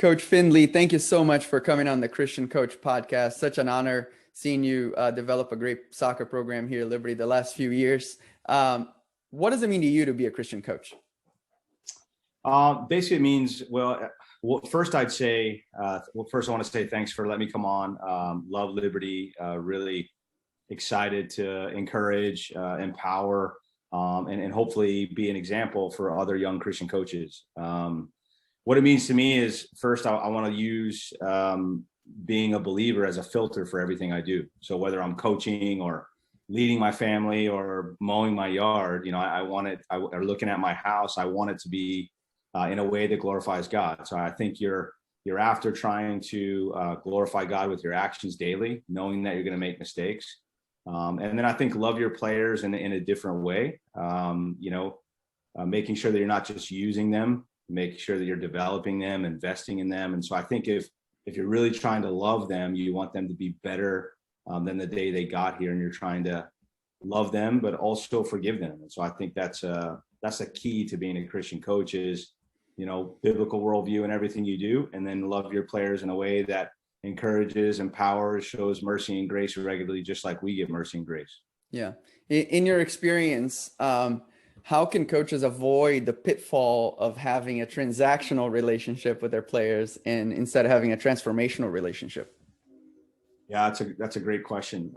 Coach Findley, thank you so much for coming on the Christian Coach podcast. Such an honor seeing you develop a great soccer program here at Liberty the last few years. What does it mean to you to be a Christian coach? Basically, it means, first I'd say, first I want to say thanks for letting me come on. Love Liberty, really excited to encourage, empower, and hopefully be an example for other young Christian coaches. What it means to me is, first, I want to use being a believer as a filter for everything I do. So whether I'm coaching or leading my family or mowing my yard, I want it, or looking at my house, I want it to be in a way that glorifies God. So I think you're after trying to glorify God with your actions daily, knowing that you're going to make mistakes. And then I think love your players in a different way, making sure that you're not just using them, making sure that you're developing them, investing in them. And so I think if you're really trying to love them, you want them to be better than the day they got here, and you're trying to love them, but also forgive them. And so I think that's a key to being a Christian coach is, biblical worldview in everything you do, and then love your players in a way that encourages, empowers, shows mercy and grace regularly, just like we give mercy and grace. Yeah. In your experience, how can coaches avoid the pitfall of having a transactional relationship with their players and instead of having a transformational relationship? Yeah, that's a great question.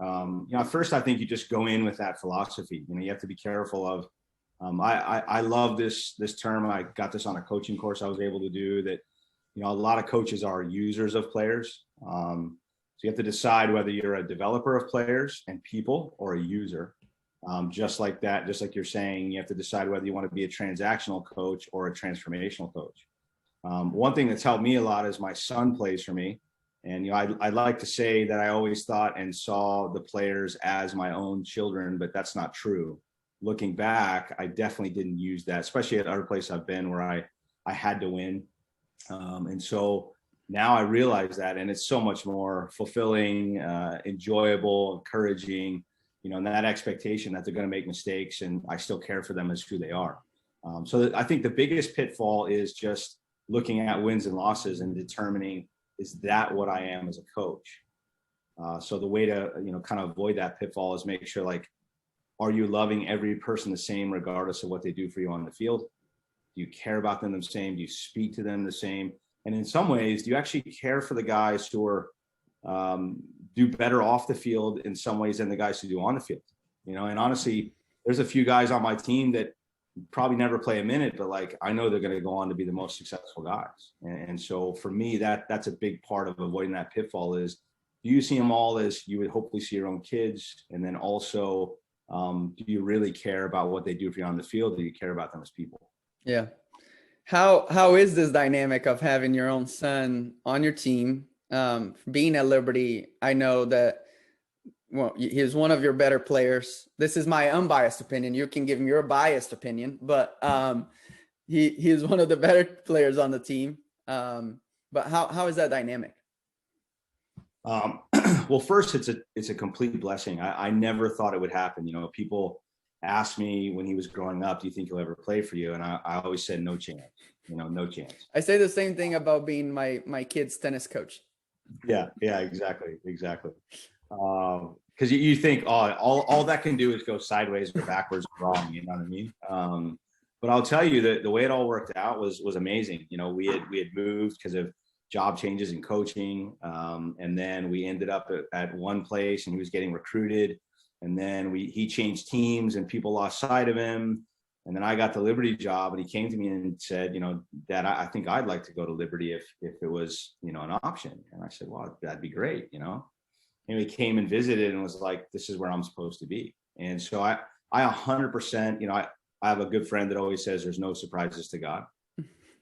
At first, I think you just go in with that philosophy. You have to be careful of. I love this term. I got this on a coaching course I was able to do. That a lot of coaches are users of players. So you have to decide whether you're a developer of players and people or a user. Just like that, just like you're saying, you have to decide whether you want to be a transactional coach or a transformational coach. One thing that's helped me a lot is my son plays for me. And, I'd like to say that I always thought and saw the players as my own children, but that's not true. Looking back, I definitely didn't use that, especially at other places I've been where I had to win. And so now I realize that, and it's so much more fulfilling, enjoyable, encouraging, and that expectation that they're going to make mistakes and I still care for them as who they are. So I think the biggest pitfall is just looking at wins and losses and determining, is that what I am as a coach? So the way to, kind of avoid that pitfall is make sure, are you loving every person the same, regardless of what they do for you on the field? Do you care about them the same? Do you speak to them the same? And in some ways, do you actually care for the guys who are do better off the field in some ways than the guys who do on the field? And honestly, there's a few guys on my team that probably never play a minute, but I know they're going to go on to be the most successful guys. And so for me, that's a big part of avoiding that pitfall is, do you see them all as you would hopefully see your own kids? And then also, do you really care about what they do for you on the field? Do you care about them as people? Yeah. How is this dynamic of having your own son on your team? Being at Liberty, I know that, he's one of your better players. This is my unbiased opinion. You can give him your biased opinion, but he is one of the better players on the team. But how is that dynamic? Well, first, it's a complete blessing. I never thought it would happen. People asked me when he was growing up, do you think he'll ever play for you? And I always said, no chance, no chance. I say the same thing about being my kid's tennis coach. Yeah, exactly. Because you think, all that can do is go sideways or backwards or wrong, you know what I mean? But I'll tell you that the way it all worked out was amazing. We had moved because of job changes in coaching. And then we ended up at one place and he was getting recruited. And then he changed teams and people lost sight of him. And then I got the Liberty job and he came to me and said, Dad, I think I'd like to go to Liberty if it was, an option. And I said, well, that'd be great, And he came and visited and was like, this is where I'm supposed to be. And so I 100%, I have a good friend that always says there's no surprises to God.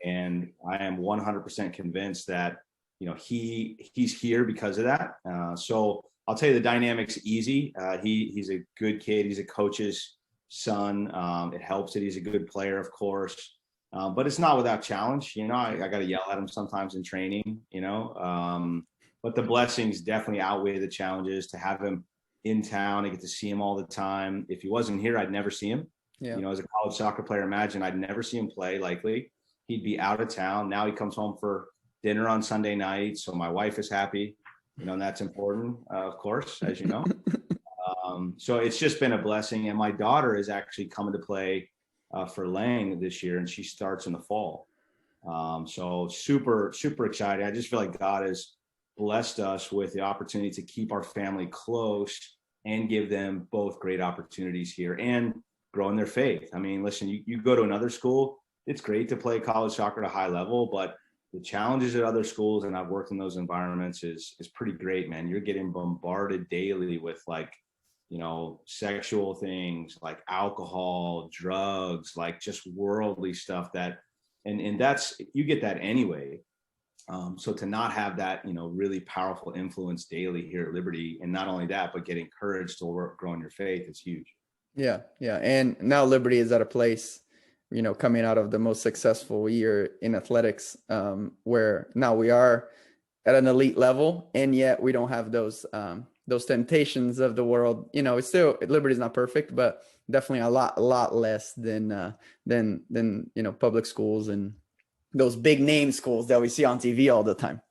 And I am 100% convinced that, he's here because of that. So I'll tell you the dynamic's easy. He's a good kid. He's a coach's son. It helps that he's a good player, of course. But it's not without challenge. I got to yell at him sometimes in training, but the blessings definitely outweigh the challenges. To have him in town, I get to see him all the time. If he wasn't here, I'd never see him. Yeah. As a college soccer player, imagine I'd never see him play likely. He'd be out of town. Now he comes home for dinner on Sunday night. So my wife is happy, and that's important, of course, as you know. So it's just been a blessing. And my daughter is actually coming to play for Lang this year, and she starts in the fall. So super, super excited. I just feel like God has blessed us with the opportunity to keep our family close and give them both great opportunities here and grow in their faith. I mean, listen, you go to another school, it's great to play college soccer at a high level, but the challenges at other schools, and I've worked in those environments, is pretty great, man. You're getting bombarded daily with sexual things like alcohol, drugs, like just worldly stuff and that's, you get that anyway. So to not have that, really powerful influence daily here at Liberty, and not only that, but get encouraged to grow in your faith, is huge. Yeah. Yeah. And now Liberty is at a place, coming out of the most successful year in athletics, where now we are at an elite level, and yet we don't have those temptations of the world. It's still, Liberty is not perfect, but definitely a lot less than public schools and those big name schools that we see on TV all the time.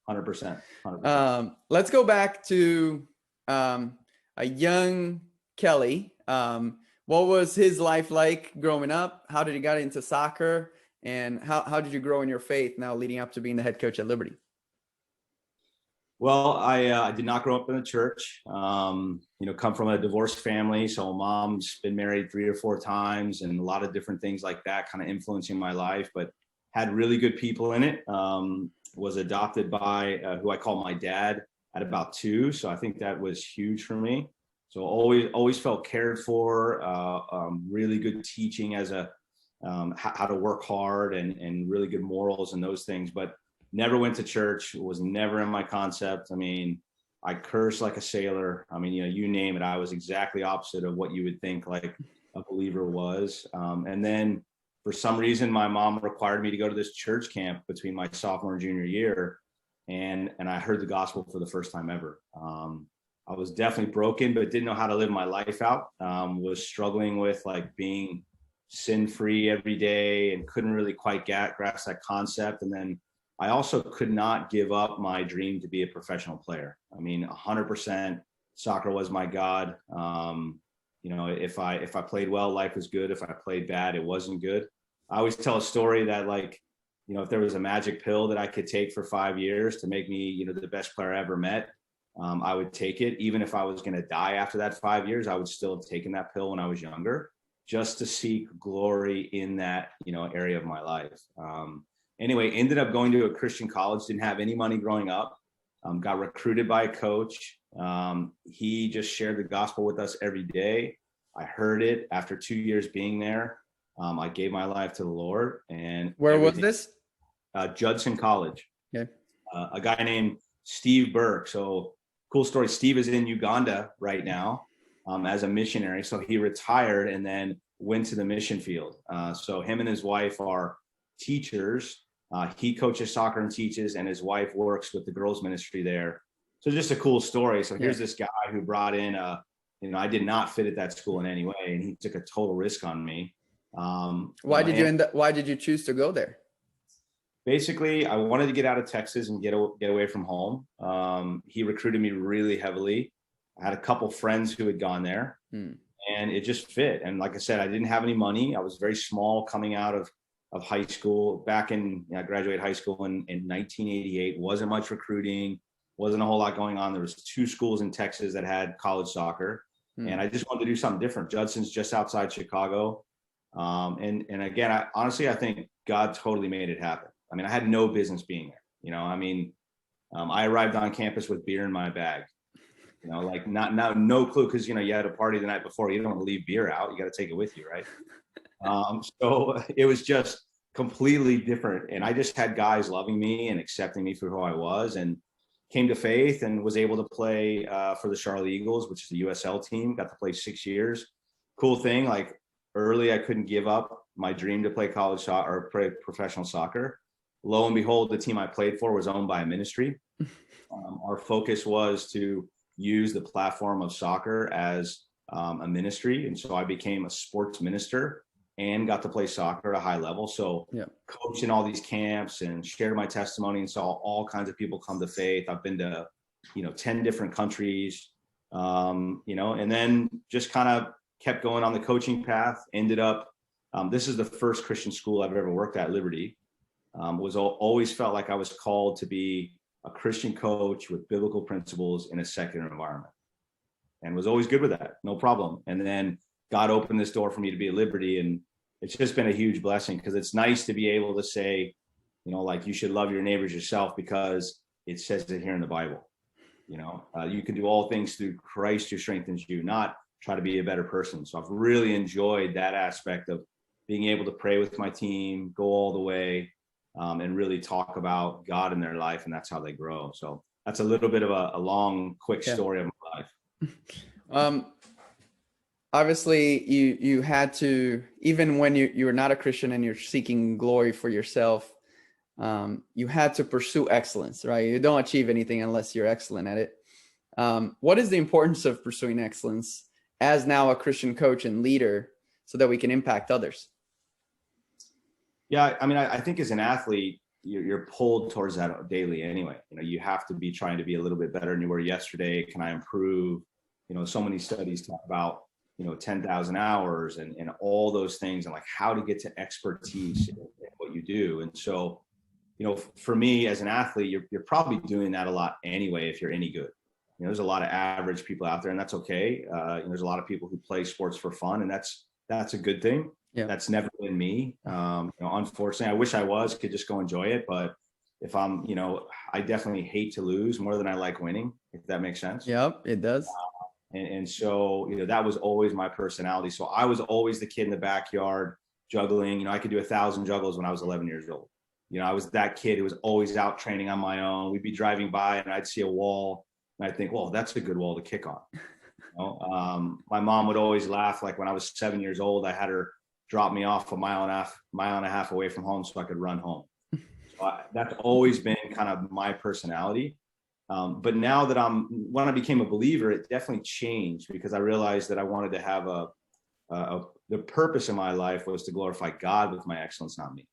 100%. Let's go back to a young Kelly. What was his life like growing up? How did he get into soccer? And how did you grow in your faith now leading up to being the head coach at Liberty? Well, I did not grow up in the church. Come from a divorced family. So mom's been married 3 or 4 times, and a lot of different things like that kind of influencing my life, but had really good people in it. Was adopted by who I call my dad at about 2. So I think that was huge for me. So always felt cared for, really good teaching as how to work hard and really good morals and those things, but never went to church, was never in my concept. I mean, I cursed like a sailor. I mean, you name it. I was exactly opposite of what you would think like a believer was. And then for some reason, my mom required me to go to this church camp between my sophomore and junior year. And I heard the gospel for the first time ever. I was definitely broken, but didn't know how to live my life out. Was struggling with like being sin-free every day and couldn't really quite grasp that concept. And then I also could not give up my dream to be a professional player. I mean, 100% soccer was my God. If I played well, life was good. If I played bad, it wasn't good. I always tell a story that if there was a magic pill that I could take for 5 years to make me, the best player I ever met, I would take it. Even if I was going to die after that 5 years, I would still have taken that pill when I was younger, just to seek glory in that, area of my life. Anyway, ended up going to a Christian college, didn't have any money growing up, got recruited by a coach. He just shared the gospel with us every day. I heard it after 2 years being there. I gave my life to the Lord. And where was this? Judson College. Okay. A guy named Steve Burke. So cool story. Steve is in Uganda right now as a missionary. So he retired and then went to the mission field. So him and his wife are teachers. He coaches soccer and teaches, and his wife works with the girls ministry there. So just a cool story. So here's this guy who brought in, I did not fit at that school in any way, and he took a total risk on me. Why did you choose to go there? Basically, I wanted to get out of Texas and get away from home. He recruited me really heavily. I had a couple friends who had gone there, and it just fit. And like I said, I didn't have any money. I was very small coming out of high school. I graduated high school in 1988. Wasn't much recruiting. Wasn't a whole lot going on. There was 2 schools in Texas that had college soccer, and I just wanted to do something different. Judson's just outside Chicago. And again, I think God totally made it happen. I mean, I had no business being there. I arrived on campus with beer in my bag. No clue, because you had a party the night before. You don't want to leave beer out. You got to take it with you, right? So it was just completely different. And I just had guys loving me and accepting me for who I was, and came to faith and was able to play for the Charlotte Eagles, which is the USL team. Got to play 6 years. Cool thing, like early, I couldn't give up my dream to play college soccer or play professional soccer. Lo and behold, the team I played for was owned by a ministry. Our focus was to use the platform of soccer as a ministry. And so I became a sports minister. and got to play soccer at a high level. So Yeah. coaching all these camps and shared my testimony and saw all kinds of people come to faith. I've been to, 10 different countries, and then just kind of kept going on the coaching path, ended up, this is the first Christian school I've ever worked at Liberty. Always felt like I was called to be a Christian coach with biblical principles in a secular environment, and was always good with that. No problem. And then God opened this door for me to be at Liberty, and it's just been a huge blessing, because it's nice to be able to say, like, you should love your neighbors yourself, because it says it here in the Bible. You can do all things through Christ who strengthens you, not try to be a better person. So I've really enjoyed that aspect of being able to pray with my team, go all the way, and really talk about God in their life, and that's how they grow. So that's a little bit of a long, quick story of my life. Obviously you had to, even when you were not a Christian and you're seeking glory for yourself, you had to pursue excellence, right? You don't achieve anything unless you're excellent at it. What is the importance of pursuing excellence as now a Christian coach and leader so that we can impact others? Yeah, I mean, I think as an athlete, you're pulled towards that daily anyway. You have to be trying to be a little bit better than you were yesterday. Can I improve? So many studies talk about 10,000 hours and all those things, and like how to get to expertise in what you do. And so, for me as an athlete, you're probably doing that a lot anyway if you're any good. There's a lot of average people out there, and that's okay. There's a lot of people who play sports for fun, and that's a good thing. Yeah. That's never been me. Unfortunately, I wish I could just go enjoy it. But if I'm, I definitely hate to lose more than I like winning, if that makes sense. Yep, it does. And so, that was always my personality. So I was always the kid in the backyard juggling. I could do 1,000 juggles when I was 11 years old. I was that kid who was always out training on my own. We'd be driving by and I'd see a wall and I'd think, well, that's a good wall to kick on. My mom would always laugh. Like when I was 7 years old, I had her drop me off a mile and a half away from home so I could run home. So that's always been kind of my personality. But now that when I became a believer, it definitely changed, because I realized that I wanted to have the purpose of my life was to glorify God with my excellence, not me.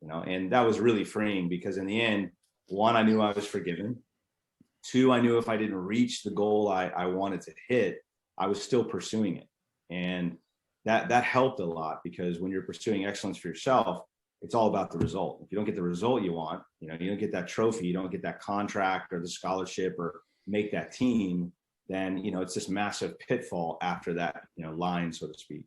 And that was really freeing, because in the end, one, I knew I was forgiven. Two, I knew if I didn't reach the goal I wanted to hit, I was still pursuing it. And that helped a lot, because when you're pursuing excellence for yourself, it's all about the result. If you don't get the result you want, you don't get that trophy, you don't get that contract or the scholarship or make that team, then, it's this massive pitfall after that, line, so to speak.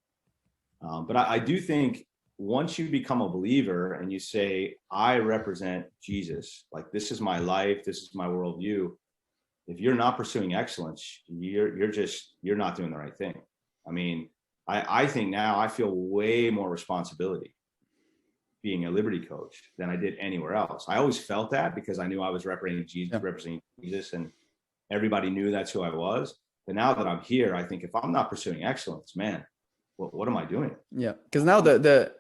But I do think once you become a believer and you say, I represent Jesus, like this is my life, this is my worldview. If you're not pursuing excellence, you're not doing the right thing. I mean, I think now I feel way more responsibility being a Liberty coach than I did anywhere else. I always felt that because I knew I was representing Jesus, and everybody knew that's who I was. But now that I'm here, I think if I'm not pursuing excellence, man, what am I doing? Yeah, because now the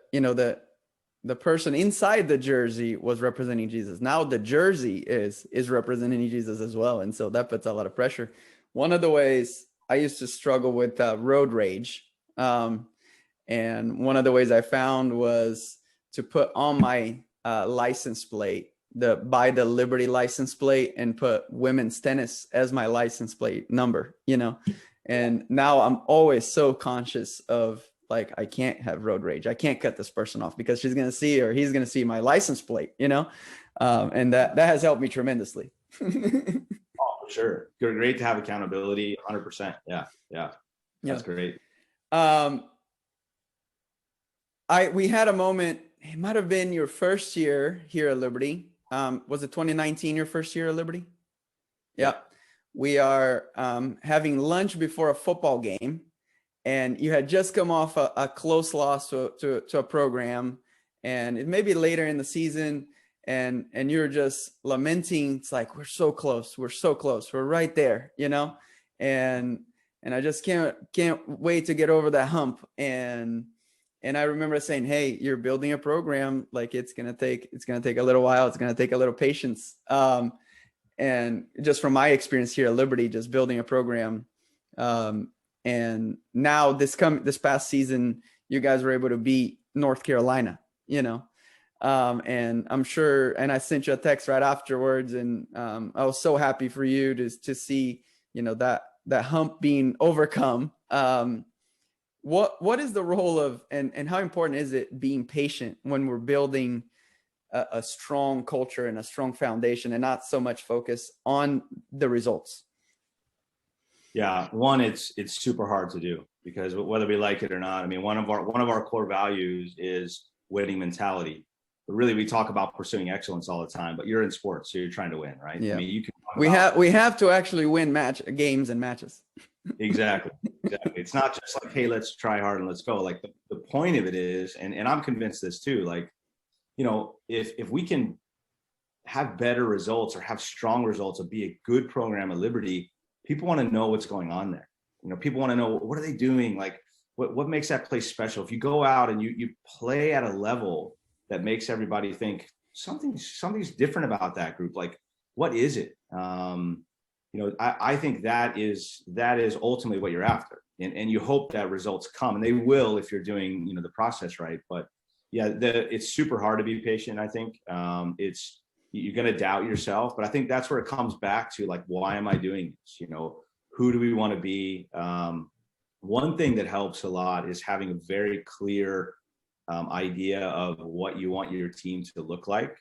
person inside the jersey was representing Jesus. Now the jersey is representing Jesus as well, and so that puts a lot of pressure. One of the ways I used to struggle with road rage, and one of the ways I found was to put on my license plate, buy the Liberty license plate and put women's tennis as my license plate number, and now I'm always so conscious of, like, I can't have road rage. I can't cut this person off because she's going to see, or he's going to see my license plate, and that has helped me tremendously. Oh, for sure. Great to have accountability. 100%. Yeah. That's great. We had a moment, it might've been your first year here at Liberty. Was it 2019, your first year at Liberty? Yeah. We are having lunch before a football game, and you had just come off a close loss to a program, and it may be later in the season, and you're just lamenting. It's like, we're so close, we're right there, and I just can't wait to get over that hump. And I remember saying, hey, you're building a program, like it's gonna take a little while, it's gonna take a little patience. And just from my experience here at Liberty, just building a program, and now this past season, you guys were able to beat North Carolina, and I'm sure, and I sent you a text right afterwards, and I was so happy for you to see, that hump being overcome. What is the role of, and how important is it being patient when we're building a strong culture and a strong foundation, and not so much focus on the results? Yeah, one, it's super hard to do, because whether we like it or not, I mean, one of our core values is winning mentality. But really, we talk about pursuing excellence all the time, but you're in sports, so you're trying to win, right? Yeah. I mean, you can we have to actually win games and matches. Exactly. It's not just like, hey, let's try hard and let's go. Like the point of it is, and I'm convinced this too, like, if we can have better results or have strong results or be a good program at Liberty, people want to know what's going on there. People want to know, what are they doing? Like, what makes that place special? If you go out and you play at a level that makes everybody think something's different about that group, like, what is it? I think that is ultimately what you're after, and you hope that results come, and they will if you're doing the process right. But yeah, it's super hard to be patient. I think you're going to doubt yourself, but I think that's where it comes back to, like, why am I doing this? Who do we want to be? One thing that helps a lot is having a very clear idea of what you want your team to look like.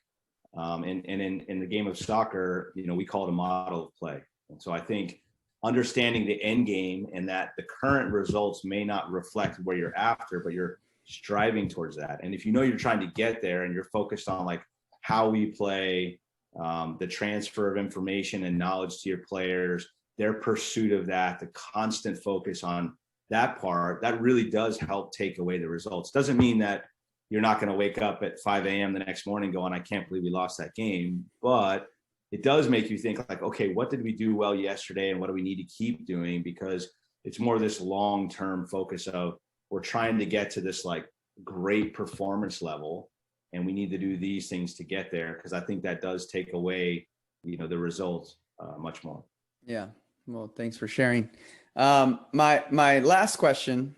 And in the game of soccer, we call it a model of play. And so I think understanding the end game, and that the current results may not reflect where you're after, but you're striving towards that. And if you're trying to get there and you're focused on, like, how we play, the transfer of information and knowledge to your players, their pursuit of that, the constant focus on that part, that really does help take away the results. Doesn't mean that you're not going to wake up at 5 a.m. the next morning going, I can't believe we lost that game. But it does make you think, like, okay, what did we do well yesterday and what do we need to keep doing? Because it's more this long-term focus of, we're trying to get to this, like, great performance level, and we need to do these things to get there. Because I think that does take away, the results much more. Yeah. Well, thanks for sharing. My last question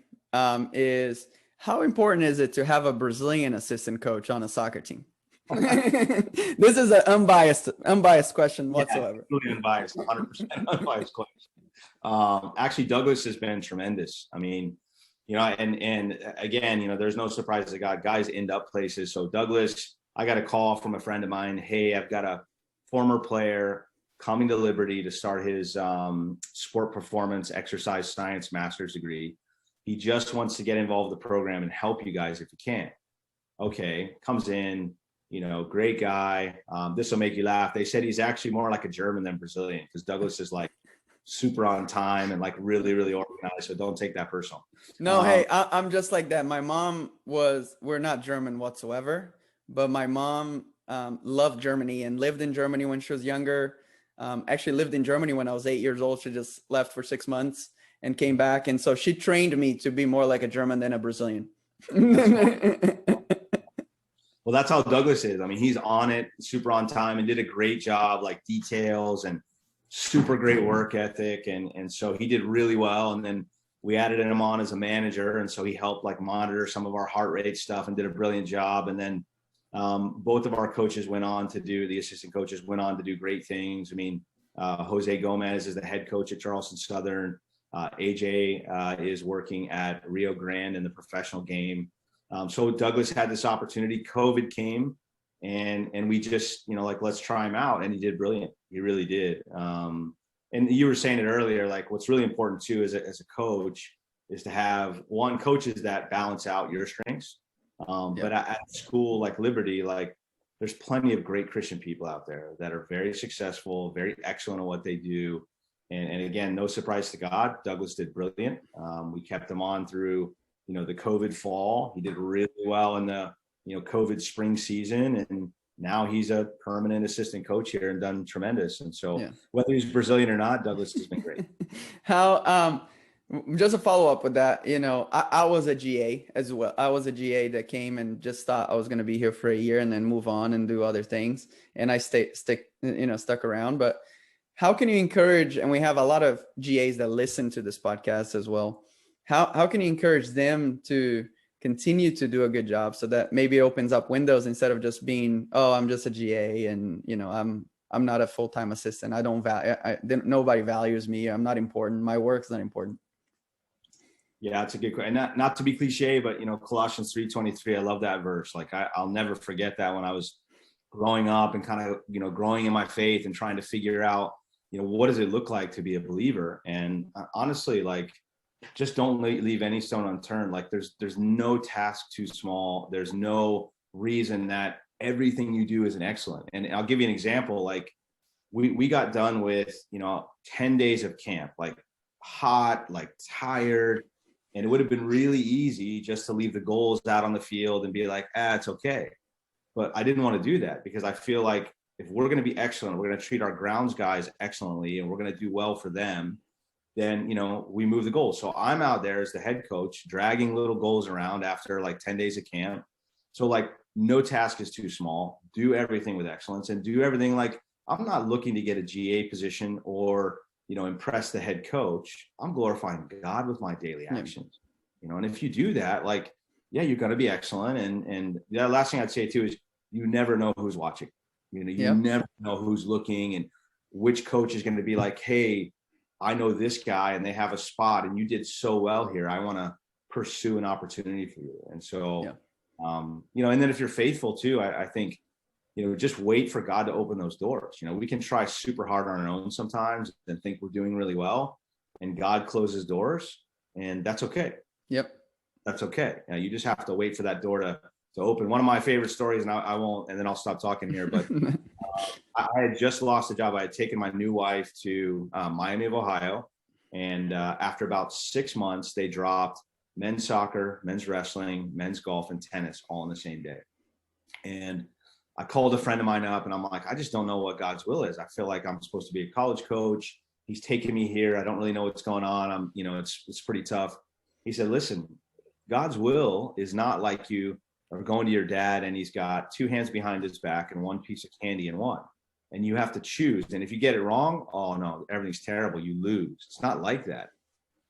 is, how important is it to have a Brazilian assistant coach on a soccer team? This is an unbiased question whatsoever. Yeah, really unbiased, 100% unbiased question. Actually, Douglas has been tremendous. I mean, and again, there's no surprise that guys end up places. So Douglas, I got a call from a friend of mine. Hey, I've got a former player coming to Liberty to start his sport performance exercise science master's degree. He just wants to get involved in the program and help you guys if he can. Okay, comes in, great guy. This will make you laugh. They said he's actually more like a German than Brazilian, because Douglas is, like, super on time and, like, really, really organized. So don't take that personal. No, hey, I'm just like that. My mom we're not German whatsoever, but my mom loved Germany and lived in Germany when she was younger. Actually lived in Germany when I was 8 years old. She just left for 6 months and came back. And so she trained me to be more like a German than a Brazilian. Well, that's how Douglas is. I mean, he's on it, super on time, and did a great job, like, details and super great work ethic. And so he did really well. And then we added him on as a manager. And so he helped, like, monitor some of our heart rate stuff and did a brilliant job. And then both of our coaches the assistant coaches went on to do great things. I mean, Jose Gomez is the head coach at Charleston Southern. AJ is working at Rio Grande in the professional game. So Douglas had this opportunity. COVID came, and we just, like, let's try him out. And he did brilliant. He really did. And you were saying it earlier, like, what's really important too as a coach is to have coaches that balance out your strengths. But at a school like Liberty, like, there's plenty of great Christian people out there that are very successful, very excellent at what they do. And again, no surprise to God, Douglas did brilliant. We kept him on through, the COVID fall. He did really well in the, COVID spring season. And now he's a permanent assistant coach here and done tremendous. And so whether he's Brazilian or not, Douglas has been great. Just a follow up with that, I was a GA as well. I was a GA that came and just thought I was going to be here for a year and then move on and do other things. And I stuck around. But how can you encourage, and we have a lot of GAs that listen to this podcast as well. How can you encourage them to continue to do a good job, so that maybe opens up windows instead of just being, oh, I'm just a GA and, you know, I'm not a full-time assistant. I don't value, nobody values me. I'm not important. My work's not important. Yeah, it's a good question. Not to be cliche, but you know, Colossians 3:23, I love that verse. Like I'll never forget that when I was growing up and kind of, you know, growing in my faith and trying to figure out, you know, what does it look like to be a believer? And honestly, like, just don't leave any stone unturned. Like there's no task too small. There's no reason that everything you do isn't excellent. And I'll give you an example. Like we got done with, you know, 10 days of camp, like hot, like tired. And it would have been really easy just to leave the goals out on the field and be like, it's okay. But I didn't want to do that, because I feel like if we're going to be excellent, we're going to treat our grounds guys excellently, and we're going to do well for them, then, you know, we move the goals. So I'm out there as the head coach, dragging little goals around after like 10 days of camp. So like no task is too small. Do everything with excellence, and do everything like, I'm not looking to get a GA position or, you know, impress the head coach. I'm glorifying God with my daily actions, you know, and if you do that, like, yeah, you're going to be excellent. And the last thing I'd say too is you never know who's watching. You know, you never know who's looking and which coach is going to be like, hey, I know this guy and they have a spot and you did so well here. I want to pursue an opportunity for you. And so, you know, and then if you're faithful too, I think, you know, just wait for God to open those doors. You know, we can try super hard on our own sometimes and think we're doing really well, and God closes doors, and that's okay. Yep. That's okay. You just have to wait for that door to open. One of my favorite stories, and I won't, and then I'll stop talking here, but I had just lost a job. I had taken my new wife to Miami of Ohio. And after about 6 months, they dropped men's soccer, men's wrestling, men's golf, and tennis all on the same day. And I called a friend of mine up and I'm like, I just don't know what God's will is. I feel like I'm supposed to be a college coach. He's taking me here. I don't really know what's going on. You know, it's pretty tough. He said, listen, God's will is not like you are going to your dad and he's got 2 hands behind his back and 1 piece of candy in one. And you have to choose. And if you get it wrong, oh no, everything's terrible. You lose. It's not like that.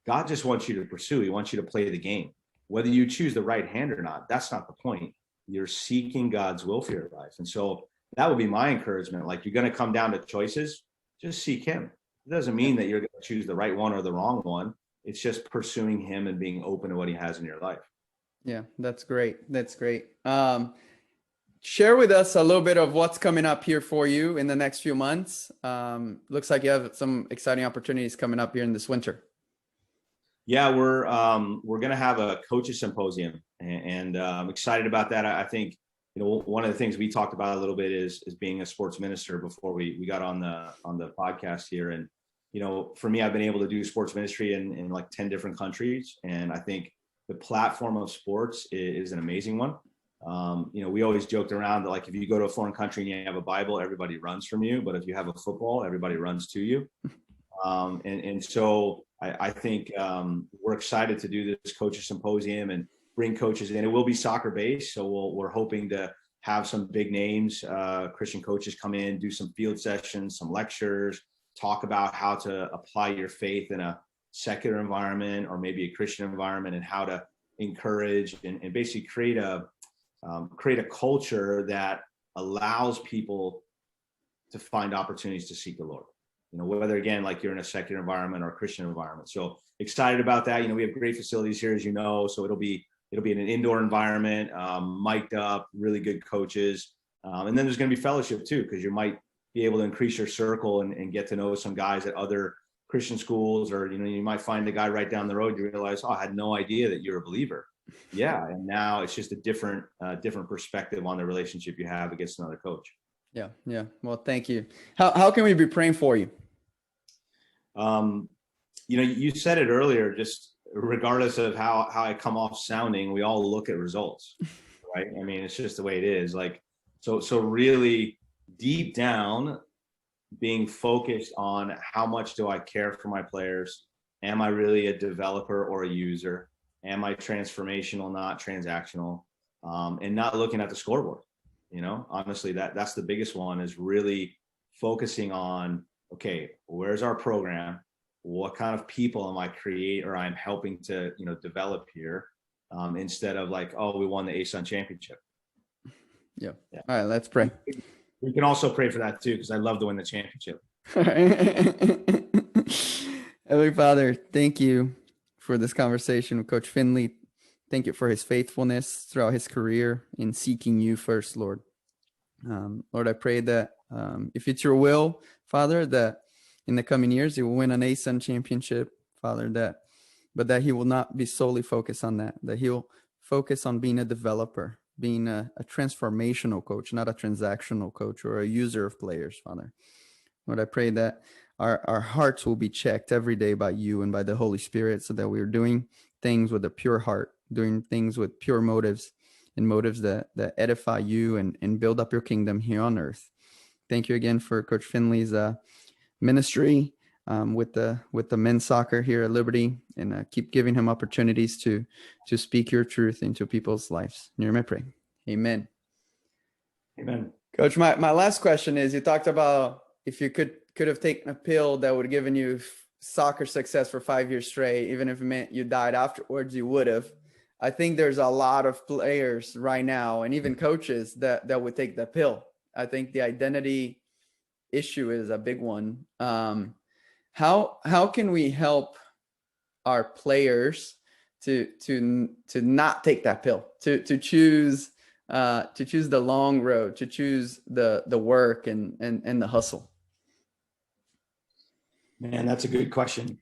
God just wants you to pursue. He wants you to play the game. Whether you choose the right hand or not, that's not the point. You're seeking God's will for your life. And so that would be my encouragement. Like, you're going to come down to choices, just seek him. It doesn't mean that you're going to choose the right one or the wrong one. It's just pursuing him and being open to what he has in your life. Yeah, that's great. That's great. Share with us a little bit of what's coming up here for you in the next few months. Looks like you have some exciting opportunities coming up here in this winter. Yeah, we're going to have a coaches symposium, and I'm excited about that. I think, you know, one of the things we talked about a little bit is being a sports minister before we got on the podcast here. And, you know, for me, I've been able to do sports ministry in like 10 different countries. And I think the platform of sports is an amazing one. You know, we always joked around that, like, if you go to a foreign country and you have a Bible, everybody runs from you. But if you have a football, everybody runs to you. And so I think we're excited to do this coaches symposium and bring coaches in. It will be soccer based. So we're hoping to have some big names, Christian coaches come in, do some field sessions, some lectures, talk about how to apply your faith in a secular environment or maybe a Christian environment, and how to encourage and basically create a culture that allows people to find opportunities to seek the Lord. You know, whether, again, like you're in a secular environment or a Christian environment. So excited about that. You know, we have great facilities here, as you know, so it'll be in an indoor environment, mic'd up, really good coaches. And then there's going to be fellowship too, because you might be able to increase your circle and get to know some guys at other Christian schools, or, you know, you might find a guy right down the road. You realize, oh, I had no idea that you're a believer. Yeah. And now it's just a different perspective on the relationship you have against another coach. Yeah. Yeah. Well, thank you. How can we be praying for you? You know, you said it earlier, just regardless of how I come off sounding, we all look at results, right? I mean, it's just the way it is. Like, so really deep down, being focused on how much do I care for my players? Am I really a developer or a user? Am I transformational, not transactional? And not looking at the scoreboard. You know, honestly, that's the biggest one, is really focusing on, okay, where's our program? What kind of people am I I'm helping to, you know, develop here? instead of like, oh, we won the ASUN championship. Yeah. All right, let's pray. We can also pray for that too, because I love to win the championship. Heavenly Father, thank you for this conversation with Coach Findley. Thank you for his faithfulness throughout his career in seeking you first, Lord. Lord, I pray that if it's your will, Father, that in the coming years he will win an ASUN championship, Father, but that he will not be solely focused on that, that he'll focus on being a developer, being a transformational coach, not a transactional coach or a user of players, Father. Lord, I pray that our hearts will be checked every day by you and by the Holy Spirit, so that we're doing things with a pure heart, doing things with pure motives, and motives that edify you and build up your kingdom here on earth. Thank you again for Coach Findley's ministry with the men's soccer here at Liberty, and keep giving him opportunities to speak your truth into people's lives. In your name I pray. Amen. Amen. Coach, my last question is, you talked about if you could have taken a pill that would have given you soccer success for 5 years straight, even if it meant you died afterwards, you would have. I think there's a lot of players right now, and even coaches that would take the pill. I think the identity issue is a big one. How can we help our players to not take that pill, to choose the long road, to choose the work and the hustle? Man, that's a good question.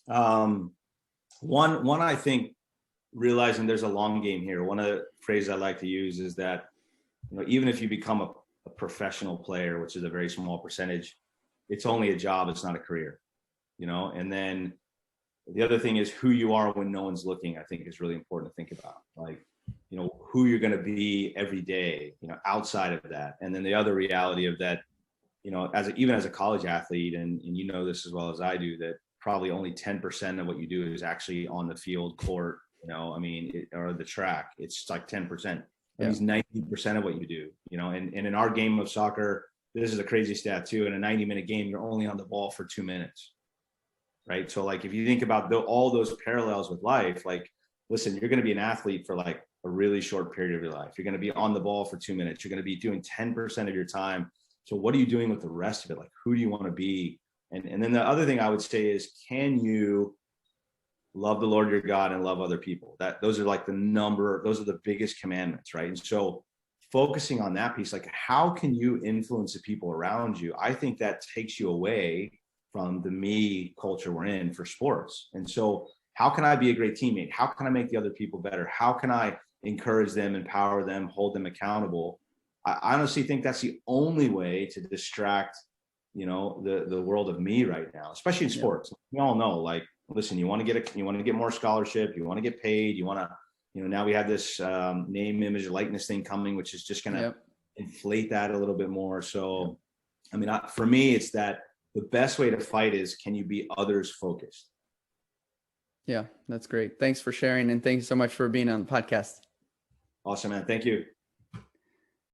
One, I think realizing there's a long game here. One of the phrases I like to use is that, even if you become a professional player, which is a very small percentage, it's only a job. It's not a career, and then the other thing is who you are when no one's looking. I think is really important to think about, like, who you're going to be every day, outside of that. And then the other reality of that, even as a college athlete, and this as well as I do, that probably only 10% of what you do is actually on the field, court, or the track. It's like 10%. That means 90% of what you do, and in our game of soccer, this is a crazy stat too. In a 90-minute game, you're only on the ball for 2 minutes, right? So like, if you think about all those parallels with life, like, listen, you're going to be an athlete for like a really short period of your life. You're going to be on the ball for 2 minutes. You're going to be doing 10% of your time. So what are you doing with the rest of it? Like, who do you want to be? And then the other thing I would say is, can you love the Lord your God and love other people? Those are the biggest commandments, right? And so focusing on that piece, like, how can you influence the people around you? I think that takes you away from the me culture we're in for sports. And so how can I be a great teammate? How can I make the other people better? How can I encourage them, empower them, hold them accountable? I honestly think that's the only way to distract, the world of me right now, especially in sports. We all know, like, listen, you want to get more scholarship, you want to get paid, you want to, now we have this name, image, likeness thing coming, which is just going to inflate that a little bit more. So, for me, it's that the best way to fight is, can you be others focused? Yeah, that's great. Thanks for sharing. And thank you so much for being on the podcast. Awesome, man. Thank you.